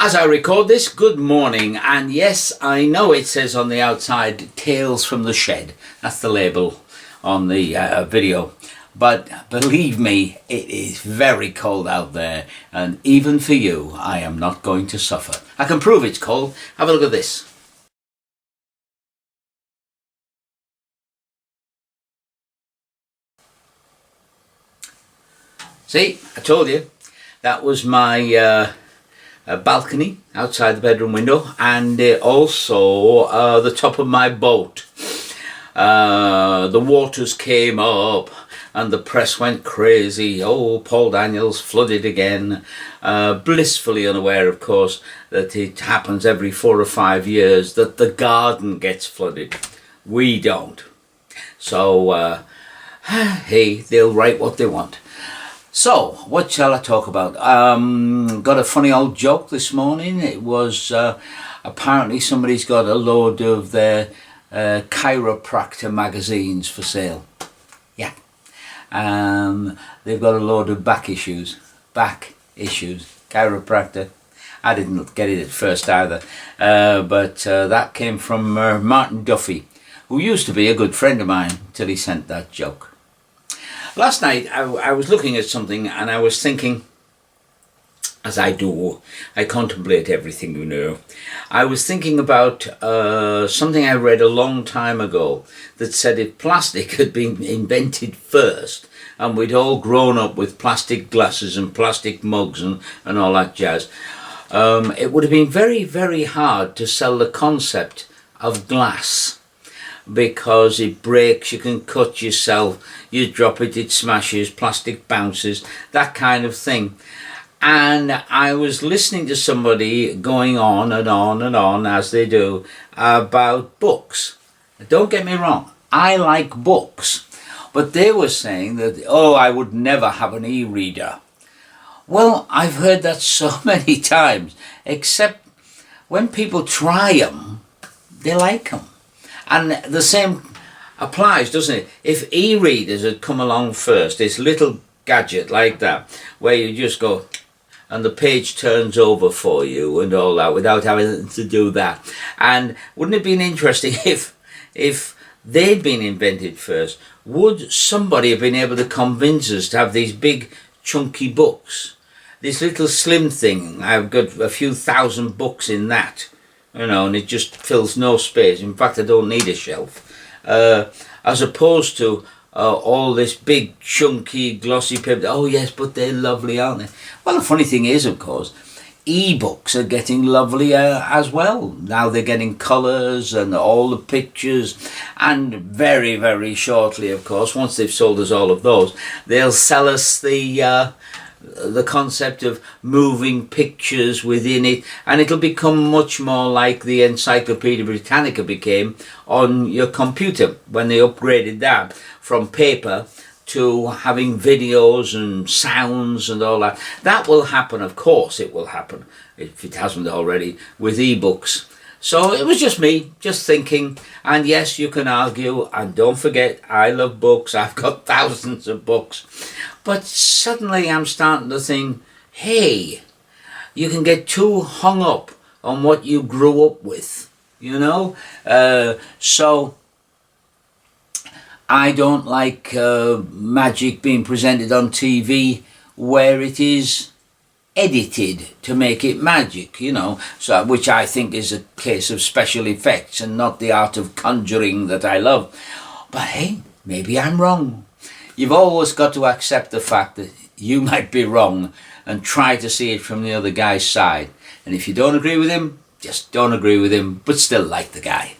As I record this, good morning, and yes, I know it says on the outside, Tales from the Shed. That's the label on the video. But believe me, it is very cold out there, and even for you, I am not going to suffer. I can prove it's cold. Have a look at this. See, I told you, that was my balcony outside the bedroom window, and also the top of my boat. The waters came up and the press went crazy. Oh, Paul Daniels flooded again, blissfully unaware, of course, that it happens every 4 or 5 years that the garden gets flooded. We don't. So, hey, they'll write what they want. So, what shall I talk about? Got a funny old joke this morning. It was apparently somebody's got a load of their chiropractor magazines for sale. Yeah. They've got a load of back issues, chiropractor. I didn't get it at first either, but that came from Martin Duffy, who used to be a good friend of mine till he sent that joke. Last night I was looking at something and I was thinking, as I do, I contemplate everything, you know. I was thinking about something I read a long time ago that said if plastic had been invented first and we'd all grown up with plastic glasses and plastic mugs and all that jazz, it would have been very, very hard to sell the concept of glass. Because it breaks, you can cut yourself, you drop it, it smashes, plastic bounces, that kind of thing. And I was listening to somebody going on and on and on, as they do, about books. Don't get me wrong, I like books. But they were saying that, oh, I would never have an e-reader. Well, I've heard that so many times, except when people try them, they like them. And the same applies, doesn't it? If e-readers had come along first, this little gadget like that, where you just go and the page turns over for you and all that without having to do that. And wouldn't it have been interesting if they'd been invented first? Would somebody have been able to convince us to have these big chunky books? This little slim thing, I've got a few thousand books in that. You know, and it just fills no space. In fact, I don't need a shelf. As opposed to all this big, chunky, glossy paper. Oh yes, but they're lovely, aren't they? Well, the funny thing is, of course, e-books are getting lovelier as well. Now they're getting colours and all the pictures. And very, very shortly, of course, once they've sold us all of those, they'll sell us the concept of moving pictures within it, and it'll become much more like the Encyclopedia Britannica became on your computer when they upgraded that from paper to having videos and sounds and all that. That will happen, of course it will happen, if it hasn't already, with ebooks. So it was just me, just thinking, and yes, you can argue, and don't forget, I love books, I've got thousands of books. But suddenly I'm starting to think, hey, you can get too hung up on what you grew up with, you know? So I don't like magic being presented on TV where it is edited to make it magic, you know, so which I think is a case of special effects and not the art of conjuring that I love. But hey, maybe I'm wrong. You've always got to accept the fact that you might be wrong and try to see it from the other guy's side. And if you don't agree with him, just don't agree with him, but still like the guy.